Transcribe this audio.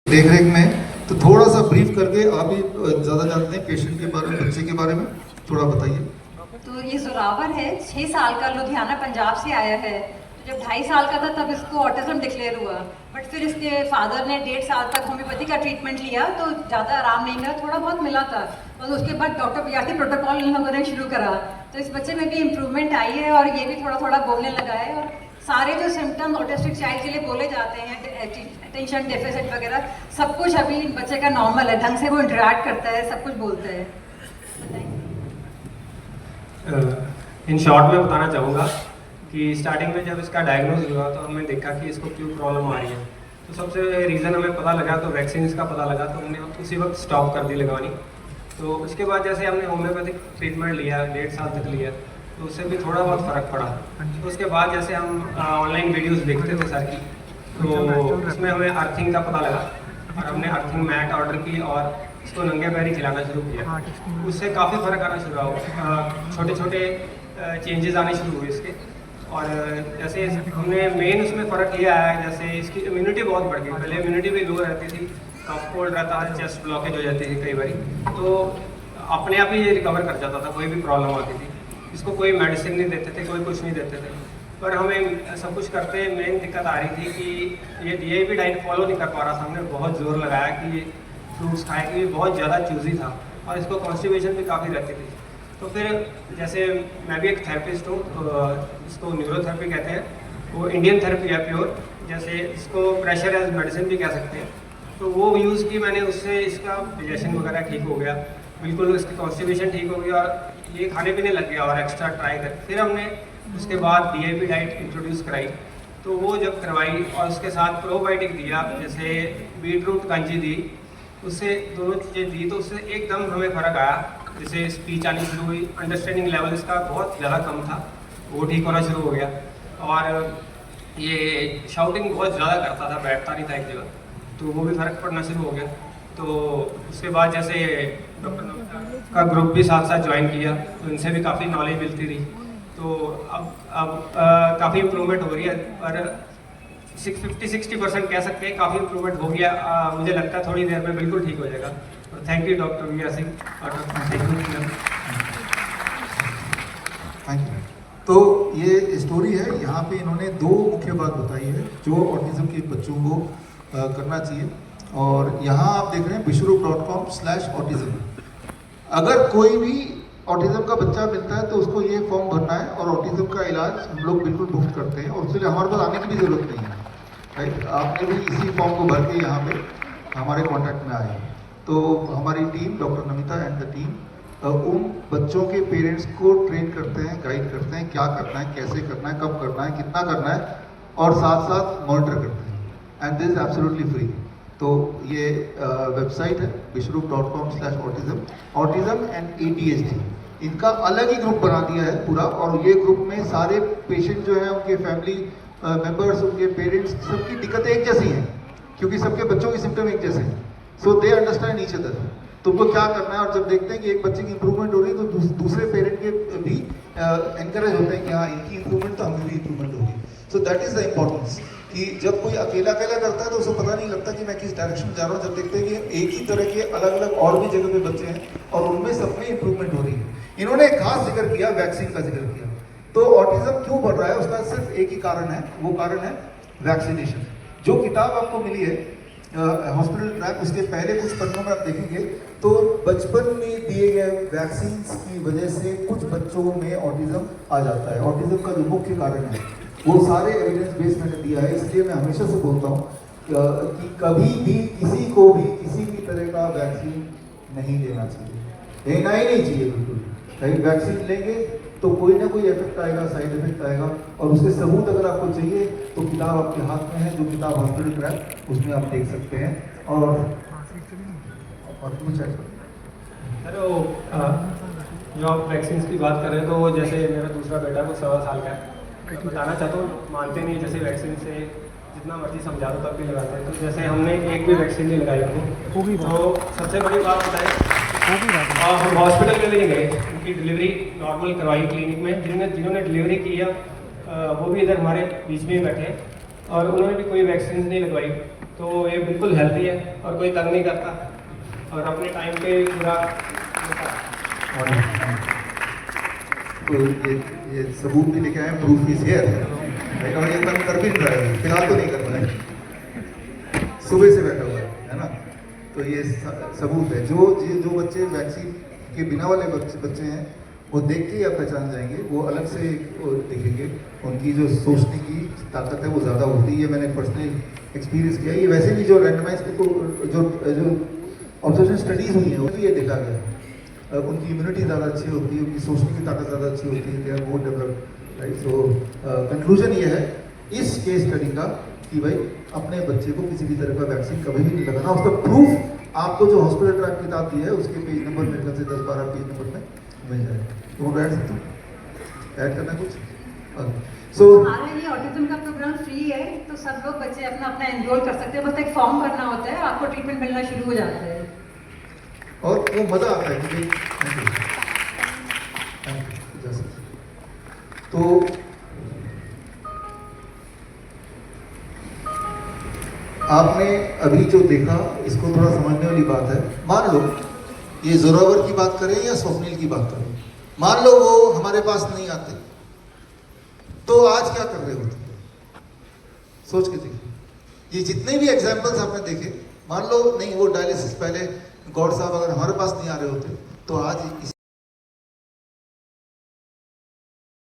देख रेख में, तो थोड़ा सा ब्रीफ करके आप ही ज़्यादा जानते हैं पेशेंट के बारे में, बच्चे के बारे में, थोड़ा बताइए। तो ये जोरावर है, 6 साल का, लुधियाना पंजाब से आया है। तो जब 2.5 साल का था तब इसको ऑटिज्म डिक्लेयर हुआ, बट फिर इसके फादर ने 1.5 साल तक होम्योपैथी का ट्रीटमेंट लिया तो ज़्यादा आराम नहीं मिला, थोड़ा बहुत मिला था। और उसके बाद डॉक्टर पियाती प्रोटोकॉल इन लोगों ने शुरू करा, तो इस बच्चे में भी इम्प्रूवमेंट आई है और ये भी थोड़ा थोड़ा बोलने लगा है। और सारे जो सिम्टम ऑटिस्टिक चाइल्ड के लिए बोले जाते हैं, अटेंशन डेफिसिट वगैरह, सब कुछ अभी बच्चे का नॉर्मल है, ढंग से वो इंटरेक्ट करता है, सब कुछ बोलता है। इन शॉर्ट में बताना चाहूँगा कि स्टार्टिंग में जब इसका डायग्नोज हुआ तो हमने देखा कि इसको क्यों प्रॉब्लम आ रही है। तो सबसे रीज़न हमें पता लगा, तो वैक्सीन इसका पता लगा, तो हमने उसी वक्त स्टॉप कर दी लगवानी। तो उसके बाद जैसे हमने होम्योपैथिक ट्रीटमेंट लिया, 1.5 साल तक लिया, तो उससे भी थोड़ा बहुत फ़र्क पड़ा। तो उसके बाद जैसे हम ऑनलाइन वीडियोस देखते थे सर की, तो उसमें हमें अर्थिंग का पता लगा और हमने अर्थिंग मैट ऑर्डर की और इसको नंगे पैर ही खिलाना शुरू किया। उससे काफ़ी फ़र्क आना शुरू हुआ, छोटे छोटे चेंजेस आने शुरू हुए इसके। और जैसे हमने मेन उसमें फ़र्क ये आया, जैसे इसकी इम्यूनिटी बहुत बढ़ गई। पहले इम्यूनिटी भी लो रहती थी, कफ कोल्ड रहता है, चेस्ट ब्लॉकेज हो जाती थी कई बार, तो अपने आप ही ये रिकवर कर जाता था, कोई भी प्रॉब्लम आती थी। इसको कोई मेडिसिन नहीं देते थे, कोई कुछ नहीं देते थे, पर हमें सब कुछ करते मेन दिक्कत आ रही थी कि ये DAP डाइट फॉलो नहीं कर पा रहा था। हमने बहुत जोर लगाया कि ये फ्रूट्स खाए, कि बहुत ज़्यादा चूजी था और इसको कॉन्स्टिपेशन भी काफ़ी रहती थी। तो फिर जैसे मैं भी एक थेरेपिस्ट हूँ, तो इसको न्यूरोथेरेपी कहते हैं, वो इंडियन थेरेपी है प्योर, जैसे इसको प्रेशर एज मेडिसिन भी कह सकते हैं। तो वो यूज़ की मैंने, उससे इसका डाइजेशन वगैरह ठीक हो गया, बिल्कुल इसकी कॉन्स्टिपेशन ठीक हो गई और ये खाने पीने लग गया और एक्स्ट्रा ट्राई कर। फिर हमने उसके बाद DAP डाइट इंट्रोड्यूस कराई, तो वो जब करवाई और उसके साथ प्रोबायोटिक दिया, जैसे बीटरूट कांजी दी, उससे दोनों चीज़ें दी, तो उससे एकदम हमें फ़र्क आया। जैसे स्पीच आनी शुरू हुई, अंडरस्टैंडिंग लेवल इसका बहुत ज़्यादा कम था, वो ठीक होना शुरू हो गया। और ये शाउटिंग बहुत ज़्यादा करता था, बैठता नहीं था एक जगह, तो वो भी फ़र्क पड़ना शुरू हो गया। तो उसके बाद जैसे डॉक्टर का ग्रुप भी साथ साथ ज्वाइन किया, तो इनसे भी काफ़ी नॉलेज मिलती रही। तो अब काफ़ी इम्प्रूवमेंट हो रही है, पर 50-60% कह सकते हैं, काफ़ी इम्प्रूवमेंट हो गया। मुझे लगता है थोड़ी देर में बिल्कुल ठीक हो जाएगा। और थैंक यू डॉक्टर वीरा सिंह और थैंक यू। Thank you. तो ये स्टोरी है, यहाँ पे इन्होंने 2 मुख्य बात बताई है जो ऑटिज्म के बच्चों को करना चाहिए। और यहाँ आप देख रहे हैं bishrup.com/autism। अगर कोई भी ऑटिज्म का बच्चा मिलता है तो उसको ये फॉर्म भरना है और ऑटिज्म का इलाज हम लोग बिल्कुल मुफ्त करते हैं और उसके लिए हमारे पास आने की भी ज़रूरत नहीं है, राइट। आपने भी इसी फॉर्म को भर के यहाँ पे हमारे कॉन्टैक्ट में आए। तो हमारी team, doctor Namita and the team, उन बच्चों के पेरेंट्स को ट्रेन करते हैं, गाइड करते हैं, क्या करना है, कैसे करना है, कब करना है, कितना करना है, और साथ साथ मॉनिटर करते हैं। And this is absolutely free. तो ये वेबसाइट है bishrup.com/autism। ऑटिज्म एंड ADHD इनका अलग ही ग्रुप बना दिया है पूरा, और ये ग्रुप में सारे पेशेंट जो हैं, उनके फैमिली मेंबर्स, उनके पेरेंट्स, सबकी दिक्कतें एक जैसी हैं क्योंकि सबके बच्चों के सिम्टम एक जैसे हैं। सो दे अंडरस्टैंड ईच अदर, तुमको क्या करना है। और जब देखते हैं कि एक बच्चे की इंप्रूवमेंट हो रही है तो दूसरे पेरेंट के भी एनकरेज होते हैं कि हाँ, इनकी इंप्रूवमेंट तो हमें भी इंप्रूवमेंट होगी। So that is the importance कि जब कोई अकेला करता है तो उसको पता नहीं लगता कि मैं किस डायरेक्शन में जा रहा हूँ। जब देखते हैं कि एक ही तरह के अलग अलग और भी जगह पे बच्चे हैं और उनमें सब में इंप्रूवमेंट हो रही है। इन्होंने एक खास जिक्र किया, वैक्सीन का जिक्र किया। तो ऑटिज्म क्यों बढ़ रहा है उसका सिर्फ एक ही कारण है, वो कारण है वैक्सीनेशन। जो किताब आपको मिली है हॉस्पिटल ट्रैक, उसके पहले कुछ पन्नों में आप देखेंगे तो बचपन में दिए गए वैक्सीन की वजह से कुछ बच्चों में ऑटिज्म आ जाता है। ऑटिज्म का जो मुख्य कारण है वो सारे एविडेंस बेस मैंने दिया है। इसलिए मैं हमेशा से बोलता हूँ कि कभी भी किसी को भी किसी भी तरह का वैक्सीन नहीं लेना चाहिए, लेना ही नहीं चाहिए बिल्कुल। कहीं वैक्सीन लेंगे तो कोई ना कोई इफेक्ट आएगा, साइड इफेक्ट आएगा, और उसके सबूत अगर आपको चाहिए तो किताब आपके हाथ में है, जो किताब हॉस्पिटल ट्रैक, उसमें आप देख सकते हैं। और कुछ है सर, वो जो आप वैक्सीन की बात कर रहे हैं, तो वो जैसे मेरा दूसरा बेटा वो 1.25 साल का है, बताना चाहता हूँ, मानते नहीं। जैसे वैक्सीन से जितना मर्जी समझा दो तब भी लगाते हैं, तो जैसे हमने एक भी वैक्सीन नहीं लगाई उनको। तो सबसे बड़ी बात बताएं, हम हॉस्पिटल के लिए गए, उनकी डिलीवरी नॉर्मल करवाई क्लिनिक में। जिन्होंने डिलीवरी की है वो भी इधर हमारे बीच में ही बैठे और उन्होंने भी कोई वैक्सीन नहीं लगवाई। तो ये बिल्कुल हेल्दी है और कोई तंग नहीं करता और अपने टाइम पे पूरा तो ये सबूत भी लेके आए, प्रूफ इज हियर। और ये तंग कर भी नहीं रहा है, फिलहाल तो नहीं कर रहा है, सुबह से बैठा हुआ है ना। तो ये सबूत है। जो बच्चे वैक्सीन के बिना वाले बच्चे हैं, वो देख के ही आप पहचान जाएंगे, वो अलग से देखेंगे, उनकी जो सोचने की ताकत है वो ज़्यादा होती है। मैंने पर्सनली एक्सपीरियंस किया। ये वैसे भी जो रैंडमाइज जो ऑब्जर्वेशन स्टडीज़ हुई हैं उसमें ये देखा गया, उनकी इम्यूनिटी ज़्यादा अच्छी होती है, उनकी सोचने की ताकत ज़्यादा अच्छी होती है, they are more developed, right. So conclusion ये है इस केस स्टडी का कि भाई अपने बच्चे को किसी भी तरह का वैक्सीन कभी भी नहीं लगाना। उसका प्रूफ आपको जो हॉस्पिटल ट्रैक किताब दी है उसके पेज नंबर मेरे ख्याल से 10-12 पेज नंबर में मिल जाएगा। तो ऐड सकते हो, ऐड करना कुछ? सो हमारा ये ऑटिज्म का प्रोग्राम फ्री है, तो सब लोग बच्चे अपना अपना एनरोल कर सकते हैं। बस एक फॉर्म भरना होता है, आपको ट्रीटमेंट मिलना शुरू हो जाता है और वो मज़ा आता है कि तो आपने अभी जो देखा इसको थोड़ा समझने वाली बात है। मान लो ये जोरावर की बात करें या स्वप्निल की बात करें, मान लो वो हमारे पास नहीं आते तो आज क्या कर रहे होते? सोच के देखिए। ये जितने भी एग्जाम्पल्स आपने देखे, मान लो नहीं वो डायलिसिस पहले गौड़ साहब अगर हमारे पास नहीं आ रहे होते तो आज